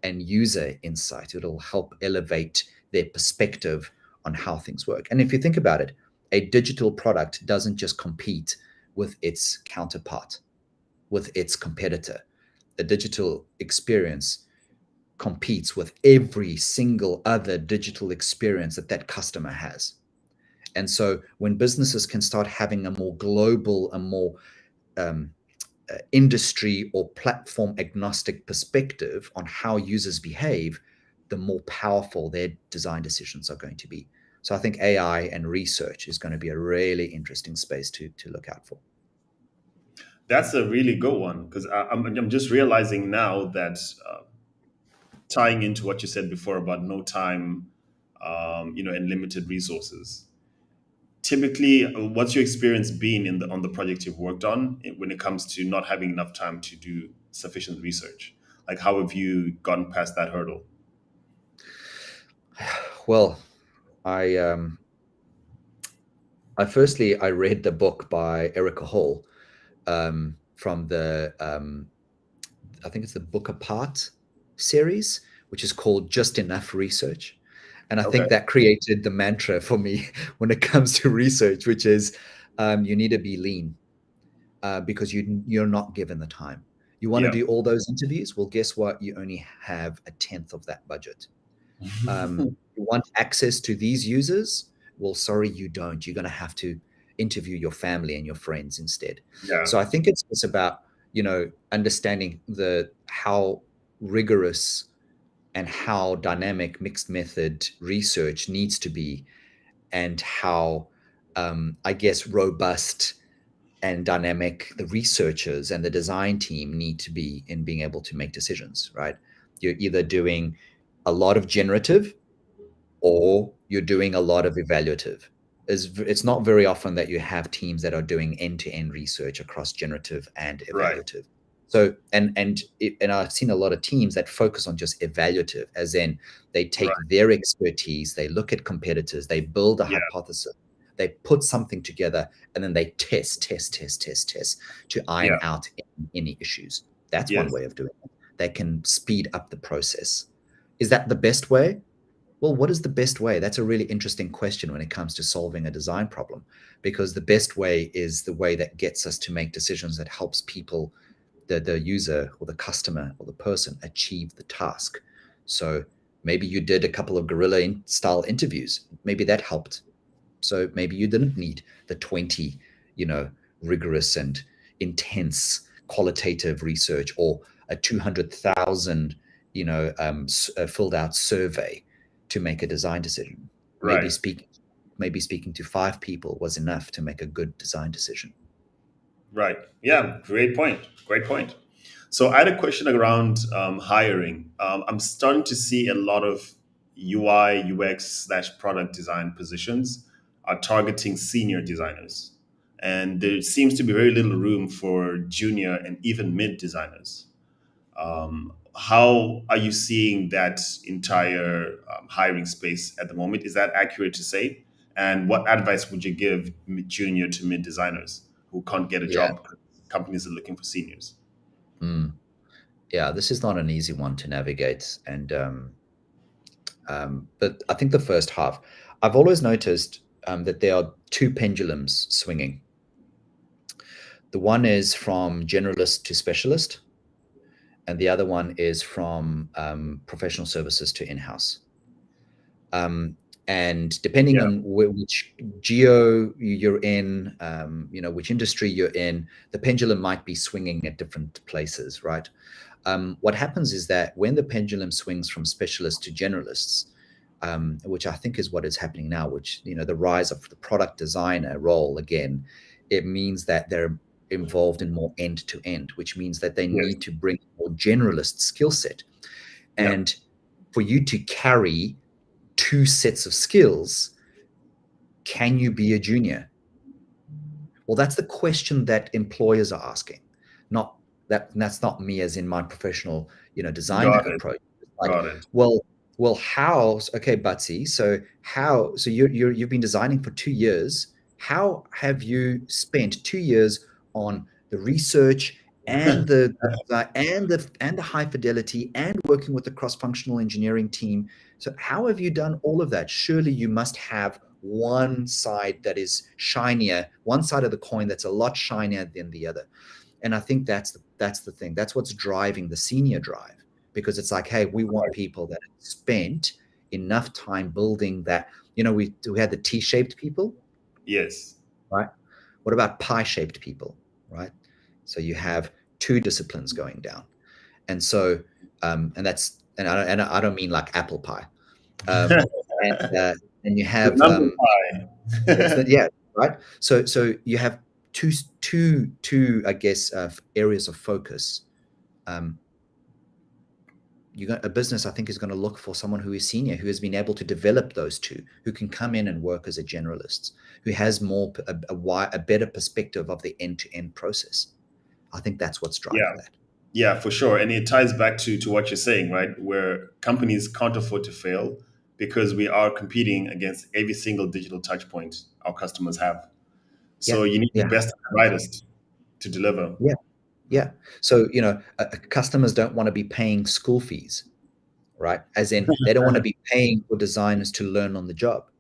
and user insight. It'll help elevate their perspective on how things work. And if you think about it, a digital product doesn't just compete with its counterpart, with its competitor. A digital experience competes with every single other digital experience that that customer has. And so when businesses can start having a more global, a more um, industry or platform agnostic perspective on how users behave, the more powerful their design decisions are going to be. So I think AI and research is going to be a really interesting space to look out for. That's a really good one because I'm just realizing now that tying into what you said before about no time, and limited resources. Typically, what's your experience been in the on the project you've worked on when it comes to not having enough time to do sufficient research? Like, how have you gotten past that hurdle? Well, I I read the book by Erica Hall, from the I think it's the Book Apart series, which is called Just Enough Research. And I Okay. think that created the mantra for me when it comes to research, which is you need to be lean, because you're not given the time. You want to Yeah. do all those interviews? Well, guess what? You only have a tenth of that budget. You want access to these users? Well, sorry, you don't. You're going to have to interview your family and your friends instead. Yeah. So I think it's about understanding the how rigorous and how dynamic mixed method research needs to be, and how I guess robust and dynamic the researchers and the design team need to be in being able to make decisions, right? You're either doing a lot of generative or you're doing a lot of evaluative. It's not very often that you have teams that are doing end-to-end research across generative and Right. evaluative. So and I've seen a lot of teams that focus on just evaluative, as in they take Right. their expertise, they look at competitors, they build a Yeah. hypothesis, they put something together, and then they test to iron Yeah. out any issues. That's one Yes. way of doing it. They can speed up the process. Is that the best way? Well, what is the best way? That's a really interesting question when it comes to solving a design problem, because the best way is the way that gets us to make decisions that helps people, the user or the customer or the person achieve the task. So maybe you did a couple of guerrilla style interviews. Maybe that helped. So maybe you didn't need the 20, you know, rigorous and intense qualitative research or a 200,000, filled out survey to make a design decision. Maybe Right. speaking to five people was enough to make a good design decision. Right. Yeah. Great point. Great point. So I had a question around hiring. I'm starting to see a lot of UI, UX slash product design positions are targeting senior designers, and there seems to be very little room for junior and even mid designers. How are you seeing that entire hiring space at the moment? Is that accurate to say? And what advice would you give junior to mid designers who can't get a Yeah. job because companies are looking for seniors? Mm. Yeah, this is not an easy one to navigate. But I think the first half, I've always noticed that there are two pendulums swinging. The one is from generalist to specialist, and the other one is from professional services to in-house. And depending Yeah. on which geo you're in, which industry you're in, the pendulum might be swinging at different places, right? What happens is that when the pendulum swings from specialists to generalists, which I think is what is happening now, which, the rise of the product designer role again, it means that they're involved in more end to end, which means that they Yes. need to bring a more generalist skill set. Yeah. And for you to carry two sets of skills, can you be a junior? Well, that's the question that employers are asking. Not that that's not me as in my professional, designer Got it. approach. It's like, Got it. well, how? Okay, Butsy. So how? So you've been designing for 2 years. How have you spent 2 years on the research and the high fidelity and working with the cross-functional engineering team? So how have you done all of that? Surely you must have one side that is shinier, one side of the coin that's a lot shinier than the other. And I think that's the thing. That's what's driving the senior drive, because it's like, hey, we want people that have spent enough time building that. We had the T-shaped people, Yes. right? What about pie-shaped people, right? So you have two disciplines going down, and so and I don't mean like apple pie, and and you The have number it's five. the yeah, right. So you have two I guess areas of focus. Um, you got a business I think is going to look for someone who is senior, who has been able to develop those two, who can come in and work as a generalist, who has more a better perspective of the end to end process. I think that's what's driving Yeah. that. Yeah, for sure. And it ties back to what you're saying, right? Where companies can't afford to fail because we are competing against every single digital touch point our customers have. So Yeah, you need the yeah, best and brightest to deliver. yeah, yeah. So customers don't want to be paying school fees, right? As in, they don't want to be paying for designers to learn on the job.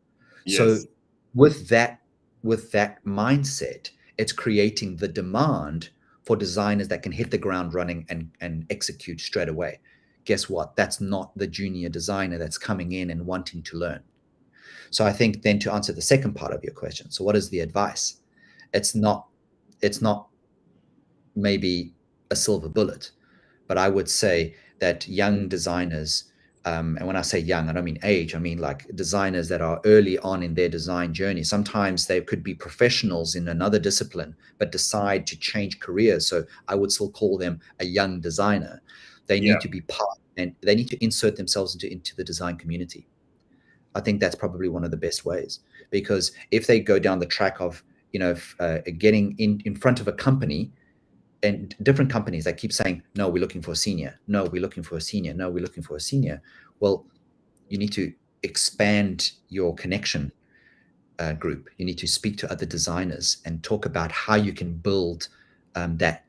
So Yes. with that with that mindset, it's creating the demand for designers that can hit the ground running and execute straight away. Guess what? That's not the junior designer that's coming in and wanting to learn. So I think then to answer the second part of your question, so what is the advice? It's not maybe a silver bullet, but I would say that young designers And when I say young, I don't mean age. I mean like designers that are early on in their design journey. Sometimes they could be professionals in another discipline, but decide to change careers. So I would still call them a young designer. They Yeah, need to be part, and they need to insert themselves into the design community. I think that's probably one of the best ways, because if they go down the track of, getting in front of a company, and different companies that keep saying, no, we're looking for a senior, no, we're looking for a senior, no, we're looking for a senior. Well, you need to expand your connection group. You need to speak to other designers and talk about how you can build that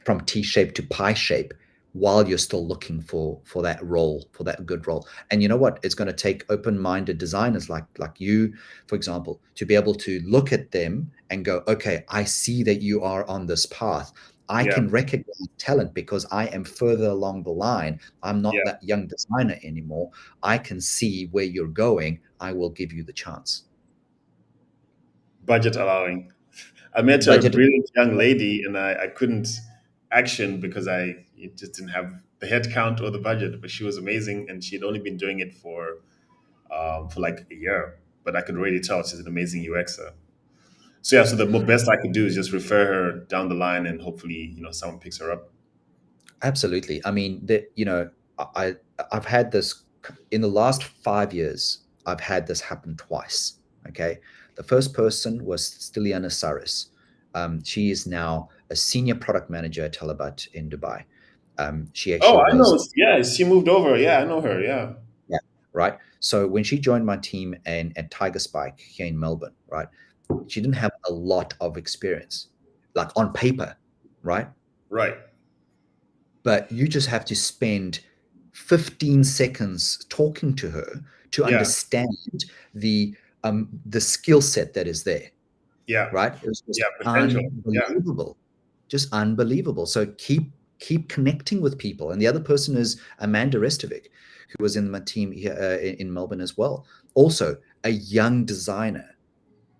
from T shape to pie shape while you're still looking for that role, for that good role. And you know what? It's going to take open-minded designers like you, for example, to be able to look at them and go, okay, I see that you are on this path. I yeah, can recognize talent because I am further along the line. I'm not yeah. that young designer anymore. I can see where you're going. I will give you the chance. Budget allowing. I met a Budget. brilliant young lady, and I couldn't action because I it just didn't have the head count or the budget. But she was amazing, and she had only been doing it for like a year. But I could already tell she's an amazing UXer. So yeah, so the best I could do is just refer her down the line, and hopefully, someone picks her up. Absolutely. I mean, I I've had this in the last 5 years. I've had this happen twice. Okay, the first person was Stiliana Saris. She is now a senior product manager at Talabat in Dubai. She Oh, actually I know. was, Yeah, she moved over. Yeah, I know her. Yeah, yeah, right. So when she joined my team at Tiger Spike here in Melbourne, right, she didn't have a lot of experience, like on paper, right? right. But you just have to spend 15 seconds talking to her to Yeah, understand the skill set that is there, yeah, right? It was yeah. just Potential. Yeah, unbelievable, just unbelievable. So keep connecting with people. And the other person is Amanda Restovic, who was in my team here in Melbourne as well. Also a young designer,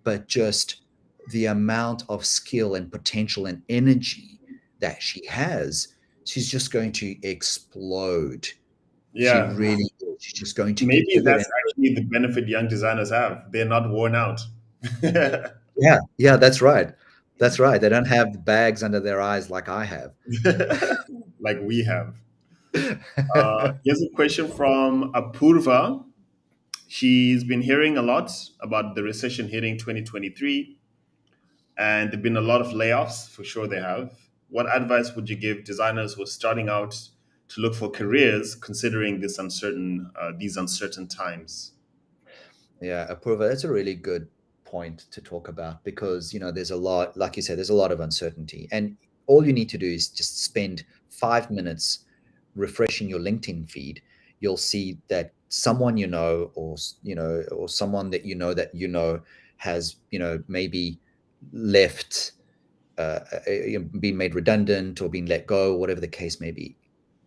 but just the amount of skill and potential and energy that she has, she's just going to explode. She yeah. really is. She's just going to Maybe give it. that's actually the benefit young designers have. They're not worn out. Yeah, yeah, that's right. That's right. They don't have bags under their eyes like I have. Like we have. Here's a question from Apurva. She's been hearing a lot about the recession hitting 2023, and there have been a lot of layoffs, for sure they have. What advice would you give designers who are starting out to look for careers considering these uncertain times? Yeah, Apurva, that's a really good point to talk about, because there's a lot, like you said, there's a lot of uncertainty, and all you need to do is just spend 5 minutes refreshing your LinkedIn feed. You'll see that someone or someone that has maybe left, been made redundant or been let go, whatever the case may be.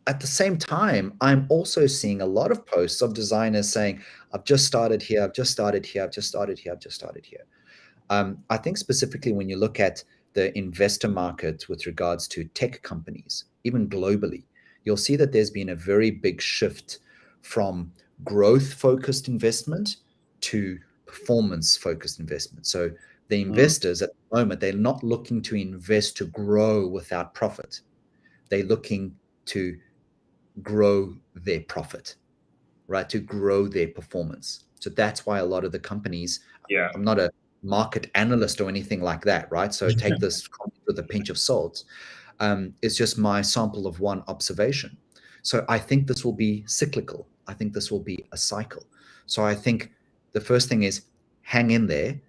At the same time, I'm also seeing a lot of posts of designers saying, I've just started here, I've just started here, I've just started here, I've just started here. I think specifically when you look at the investor market with regards to tech companies, even globally, you'll see that there's been a very big shift from growth focused investment to performance focused investment. So the Mm, investors at the moment, they're not looking to invest to grow without profit. They're looking to grow their profit, right? To grow their performance. So that's why a lot of the companies, yeah, I'm not a market analyst or anything like that, right? So take this comment with a pinch of salt. It's just my sample of one observation. So I think this will be cyclical. I think this will be a cycle. So I think the first thing is hang in there.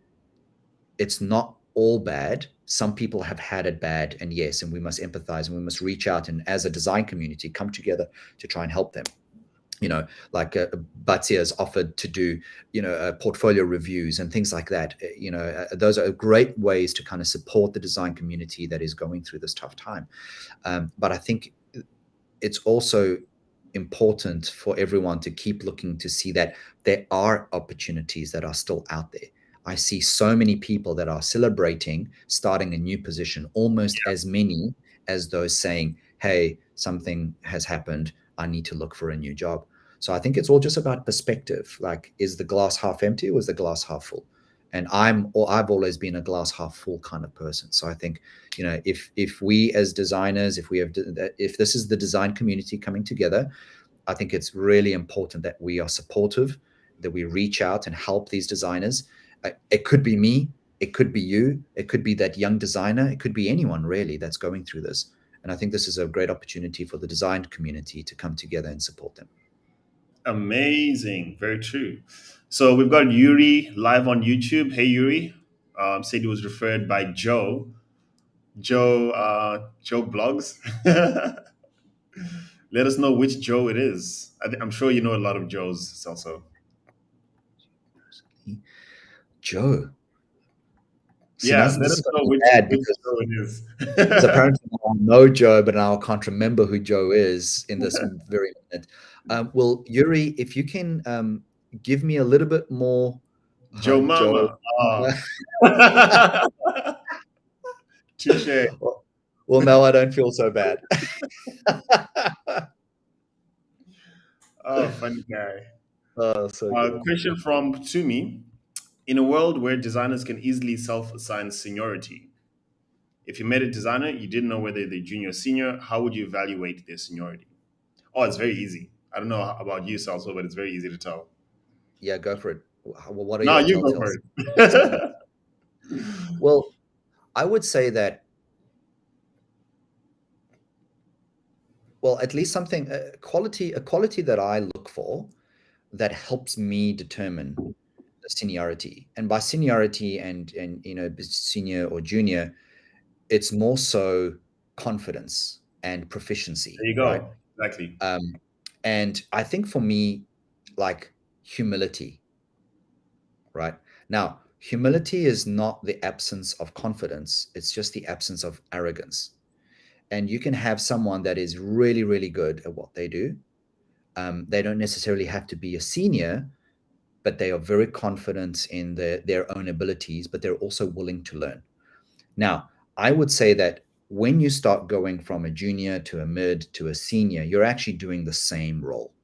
It's not all bad. Some people have had it bad, and yes, and we must empathize and we must reach out and, as a design community, come together to try and help them. Like Batia has offered to do, portfolio reviews and things like that. Those are great ways to kind of support the design community that is going through this tough time. But I think it's also important for everyone to keep looking to see that there are opportunities that are still out there. I see so many people that are celebrating starting a new position, almost as many as those saying, hey, something has happened, I need to look for a new job. So I think it's all just about perspective. Like, is the glass half empty or is the glass half full? And I've always been a glass half full kind of person. So I think, if we as designers, if this is the design community coming together, I think it's really important that we are supportive, that we reach out and help these designers. It could be me, it could be you, it could be that young designer, it could be anyone really that's going through this. And I think this is a great opportunity for the design community to come together and support them. Amazing. Very true. So we've got Yuri live on YouTube. Hey, Yuri. Said he was referred by Joe. Joe blogs. Let us know which Joe it is. I'm sure you know a lot of Joes, Celso. Joe. See, now Yeah, let this us is going know to be bad which because Joe it is. apparently I know Joe, but now I can't remember who Joe is in this very minute. Well, Yuri, if you can give me a little bit more, Joe Joe. Mama. Touche. Well, now I don't feel so bad. Oh, funny guy. Oh, so good. Question from Tumi. In a world where designers can easily self assign seniority, if you met a designer, you didn't know whether they're junior or senior, how would you evaluate their seniority? Oh, it's very easy. I don't know about you, Salso, but it's very easy to tell. Yeah, go for it. Well, what are No, your you go telltale for signs? it. Well, I would say that, well, at least something a quality that I look for that helps me determine the seniority. And by seniority and senior or junior, it's more so confidence and proficiency, There you right? go. Exactly. Um, and I think for me, like humility, right? Now, humility is not the absence of confidence, it's just the absence of arrogance. And you can have someone that is really, really good at what they do. They don't necessarily have to be a senior, but they are very confident in their own abilities, but they're also willing to learn. Now, I would say that when you start going from a junior to a mid to a senior, you're actually doing the same role,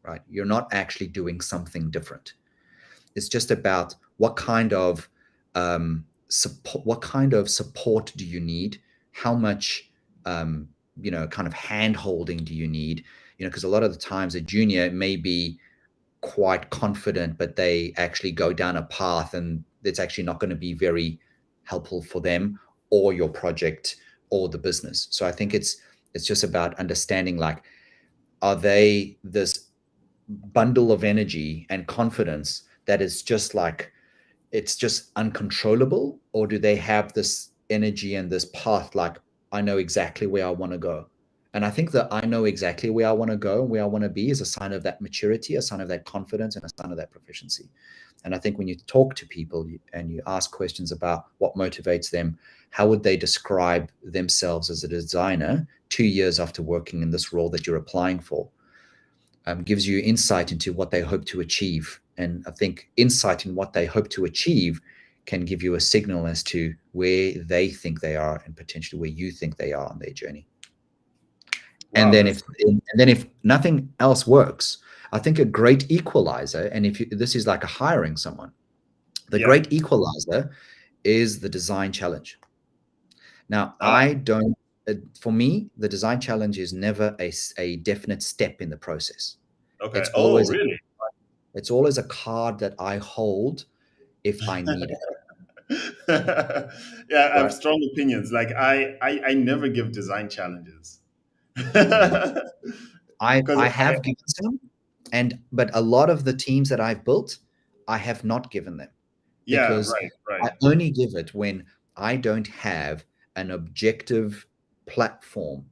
right? You're not actually doing something different. It's just about what kind of support do you need? How much kind of hand holding do you need? Because a lot of the times a junior may be quite confident, but they actually go down a path and it's actually not going to be very helpful for them or your project or the business. So I think it's just about understanding, like, are they this bundle of energy and confidence that is just like it's just uncontrollable, or do they have this energy and this path, like, I know exactly where I want to go? And I think that I know exactly where I want to go and where I want to be is a sign of that maturity, a sign of that confidence, and a sign of that proficiency. And I think when you talk to people and you ask questions about what motivates them, how would they describe themselves as a designer 2 years after working in this role that you're applying for, gives you insight into what they hope to achieve. And I think insight in what they hope to achieve can give you a signal as to where they think they are and potentially where you think they are on their journey. And Wow, then that's if nothing else works, I think a great equalizer, and this is like a hiring someone, the yeah. great equalizer is the design challenge. Now, Ah, for me, the design challenge is never a definite step in the process. okay. It's Oh, always really? It's always a card that I hold if I need it, Yeah, I have right? strong opinions. Like I never give design challenges. Yeah. I Because I have given some, but a lot of the teams that I've built, I have not given them yeah, because right, right. I only give it when I don't have an objective platform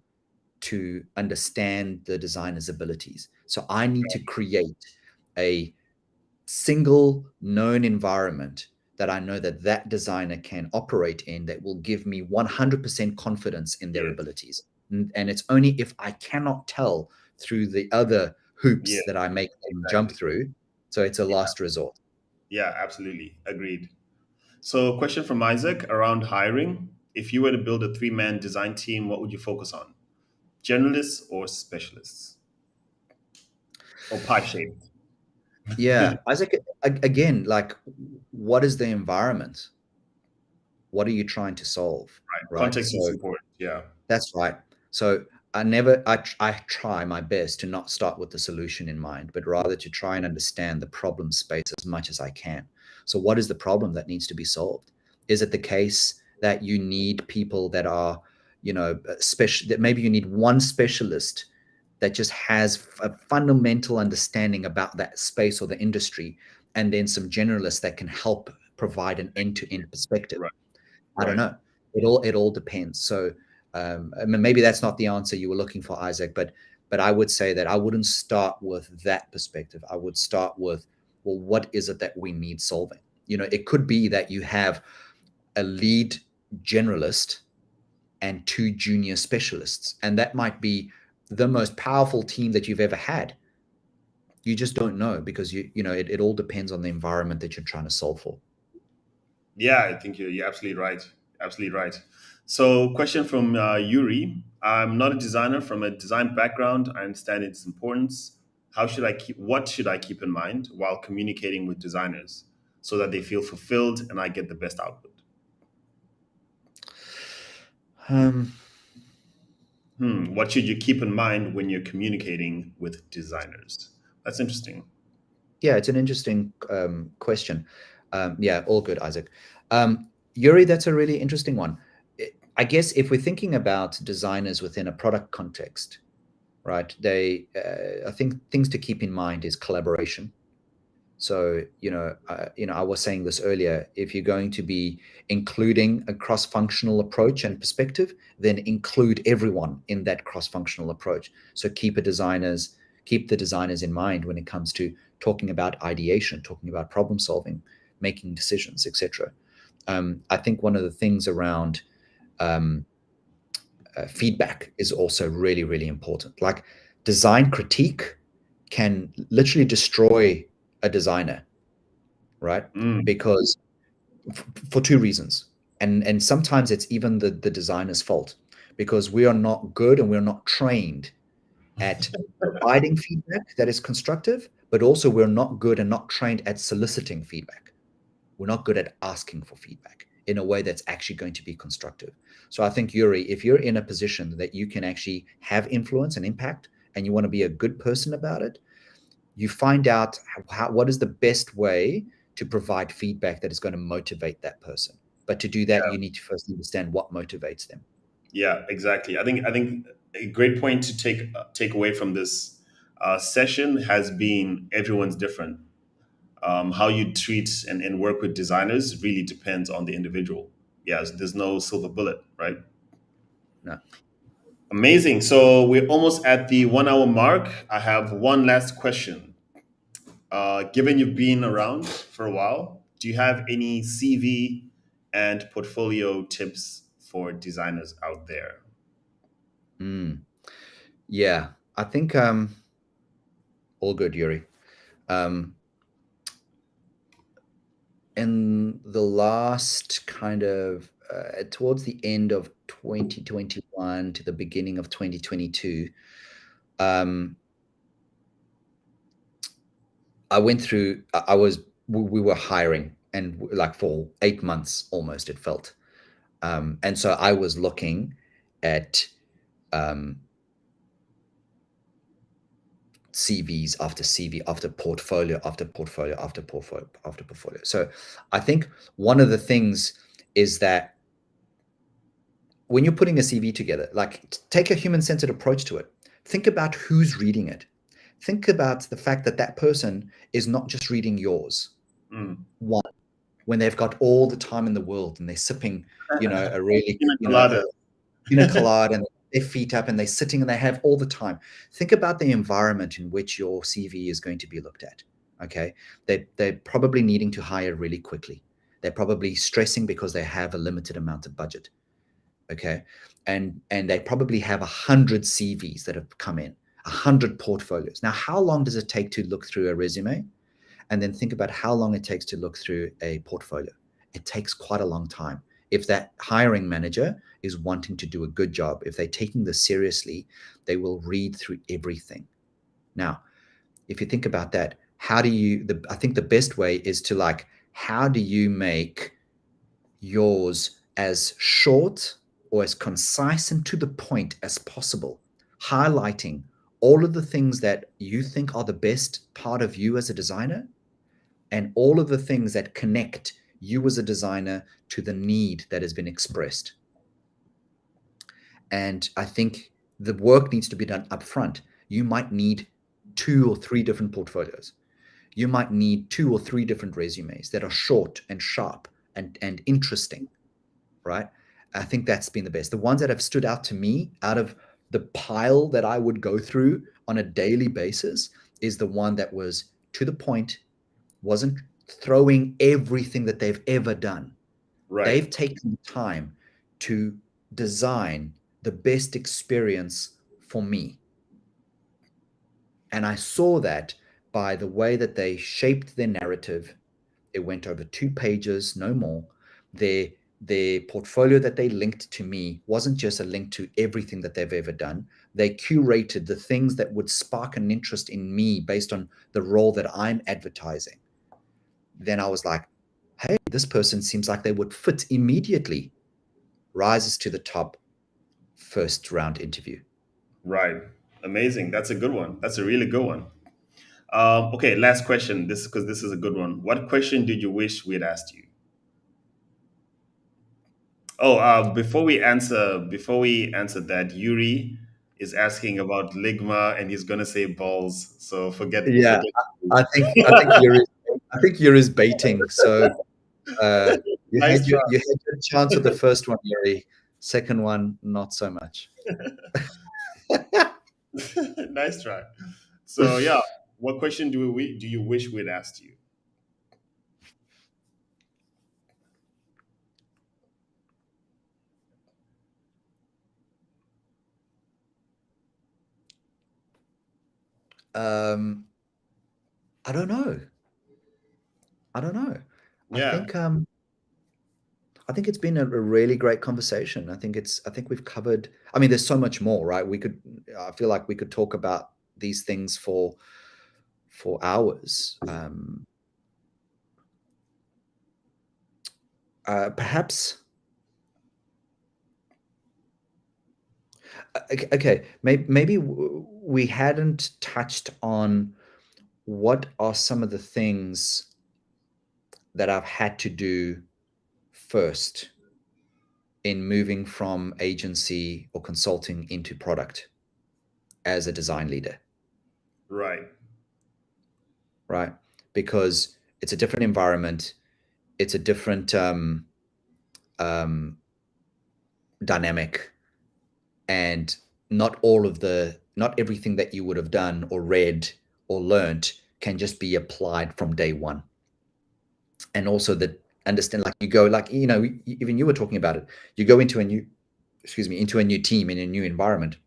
to understand the designer's abilities. So I need to create a single known environment that I know that that designer can operate in that will give me 100% confidence in their Yes, abilities. And it's only if I cannot tell through the other yes, hoops that I make them jump exactly. through. So it's a Yeah, last resort. yeah, absolutely. Agreed. So, question from Isaac around hiring. If you were to build a three-man design team, what would you focus on? Generalists or specialists? or pie shaped. Yeah, Isaac, again, like, what is the environment? What are you trying to solve, right? Context is So important. Yeah. that's right. So I try my best to not start with the solution in mind, but rather to try and understand the problem space as much as I can. So what is the problem that needs to be solved? Is it the case that you need people that are, special, that maybe you need one specialist that just has a fundamental understanding about that space or the industry, and then some generalists that can help provide an end-to-end perspective? Right. I don't Right. know. It all depends. So I mean, maybe that's not the answer you were looking for, Isaac, but I would say that I wouldn't start with that perspective. I would start with, well, what is it that we need solving? It could be that you have a lead generalist and two junior specialists, and that might be the most powerful team that you've ever had. You just don't know, because it all depends on the environment that you're trying to solve for. Yeah, I think you're absolutely right. Absolutely right. So, question from Yuri. I'm not a designer from a design background. I understand its importance. What should I keep in mind while communicating with designers so that they feel fulfilled and I get the best output? Um, What should you keep in mind when you're communicating with designers? That's interesting. Yeah, it's an interesting question. Yeah, all good, Isaac. Yuri, that's a really interesting one. I guess if we're thinking about designers within a product context, right? I think things to keep in mind is collaboration. So, I was saying this earlier. If you're going to be including a cross-functional approach and perspective, then include everyone in that cross-functional approach. So keep the designers in mind when it comes to talking about ideation, talking about problem solving, making decisions, etc. I think one of the things around um, feedback is also really, really important. Like, design critique can literally destroy a designer, right? Mm. Because for two reasons, and sometimes it's even the designer's fault, because we are not good and we're not trained at providing feedback that is constructive, but also we're not good and not trained at soliciting feedback. We're not good at asking for feedback in a way that's actually going to be constructive. So I think, Yuri, if you're in a position that you can actually have influence and impact, and you want to be a good person about it, you find out what is the best way to provide feedback that is going to motivate that person. But to do that, you need to first understand what motivates them. Yeah, exactly. I think a great point to take away from this session has been everyone's different. How you treat and work with designers really depends on the individual. Yes, there's no silver bullet, right? No. Amazing. So we're almost at the 1 hour mark. I have one last question. Given you've been around for a while, do you have any CV and portfolio tips for designers out there? Mm. Yeah, I think all good, Yuri. Um, in the last kind of towards the end of 2021 to the beginning of 2022, um, I went through. I was we were hiring, and like for 8 months almost, it felt. And so I was looking at um, CVs after CV after portfolio after portfolio after portfolio after portfolio. So I think one of the things is that when you're putting a CV together, like, take a human-centered approach to it. Think about who's reading it. Think about the fact that that person is not just reading yours. Mm. One, when they've got all the time in the world and they're sipping, a really, Pina colada. pina colada, and their feet up, and they're sitting and they have all the time. Think about the environment in which your CV is going to be looked at. Okay. They're probably needing to hire really quickly. They're probably stressing because they have a limited amount of budget. Okay. And they probably have 100 CVs that have come in, 100 portfolios. Now, how long does it take to look through a resume? And then think about how long it takes to look through a portfolio. It takes quite a long time. If that hiring manager is wanting to do a good job, if they're taking this seriously, they will read through everything. Now, If you think about that, how do you, I think the best way is to like, how do you make yours as short or as concise and to the point as possible, highlighting all of the things that you think are the best part of you as a designer and all of the things that connect you as a designer to the need that has been expressed. And I think the work needs to be done upfront. You might need 2 or 3 different portfolios. You might need 2 or 3 different resumes that are short and sharp and interesting, right? I think that's been the best. The ones that have stood out to me out of the pile that I would go through on a daily basis is the one that was to the point, wasn't throwing everything that they've ever done. Right. They've taken time to design the best experience for me. And I saw that by the way that they shaped their narrative. It went over 2 pages, no more. Their portfolio that they linked to me wasn't just a link to everything that they've ever done. They curated the things that would spark an interest in me based on the role that I'm advertising. Then I was like, hey, this person seems like they would fit immediately. Rises to the top, first round interview. Right. Amazing. That's a good one. That's a really good one. Okay, last question. This because this is a good one. What question did you wish we had asked you? Oh, before we answer that, Yuri is asking about Ligma, and he's gonna say balls. So forget Yeah, forget. I think Yuri's baiting. So you had Nice try. your chance with the first one, Yuri. Second one, not so much. Nice try. So yeah, what question do you wish we'd asked you? Um, I don't know. I don't know. I Yeah, think um, I think it's been a really great conversation. I think we've covered. I mean, there's so much more, right? We could. I feel like we could talk about these things for hours. Perhaps. Okay. Maybe we hadn't touched on what are some of the things that I've had to do first in moving from agency or consulting into product as a design leader, right. right? Because it's a different environment, it's a different um, dynamic, and not everything that you would have done or read or learned can just be applied from day one. And also that understand, like you go, like even you were talking about it. You go into a new, excuse me, into a new team in a new environment.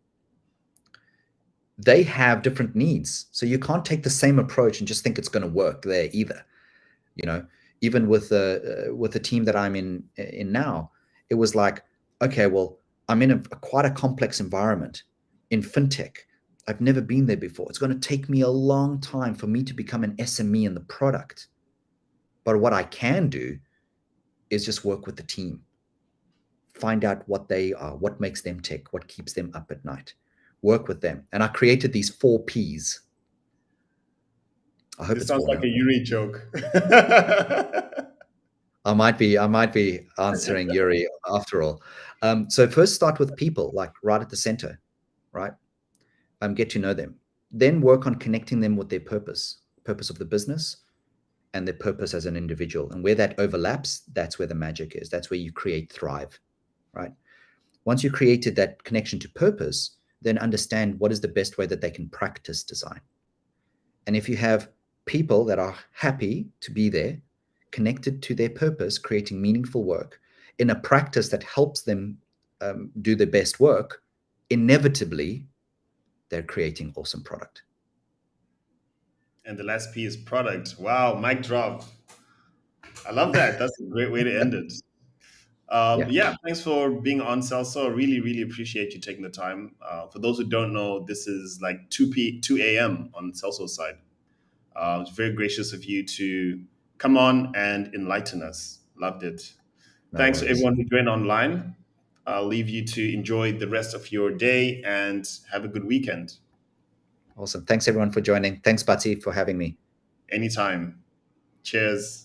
They have different needs, so you can't take the same approach and just think it's going to work there either. You know, even with the team that I'm in now, it was like, okay, well, I'm in a quite a complex environment in fintech. I've never been there before. It's going to take me a long time for me to become an SME in the product. But what I can do is just work with the team, find out what they are, what makes them tick, what keeps them up at night, work with them. And I created these 4 Ps. I hope This it's sounds four like now. a Yuri joke. I might be answering Yuri after all. So first start with people, like right at the center, right? Get to know them. Then work on connecting them with their purpose of the business, and their purpose as an individual. And where that overlaps, that's where the magic is. That's where you create thrive, right? Once you created that connection to purpose, then understand what is the best way that they can practice design. And if you have people that are happy to be there, connected to their purpose, creating meaningful work in a practice that helps them do their best work, inevitably they're creating awesome product. And the last P is product. Wow, mic drop. I love that. That's a great way to end it. Yeah, Yeah, thanks for being on, Celso. Really, really appreciate you taking the time. For those who don't know, this is like 2 a.m. on Celso's side. It's very gracious of you to come on and enlighten us. Loved it. no Thanks to worries. everyone who joined online. I'll leave you to enjoy the rest of your day and have a good weekend. Awesome. Thanks everyone for joining. Thanks, Bati, for having me. Anytime. Cheers.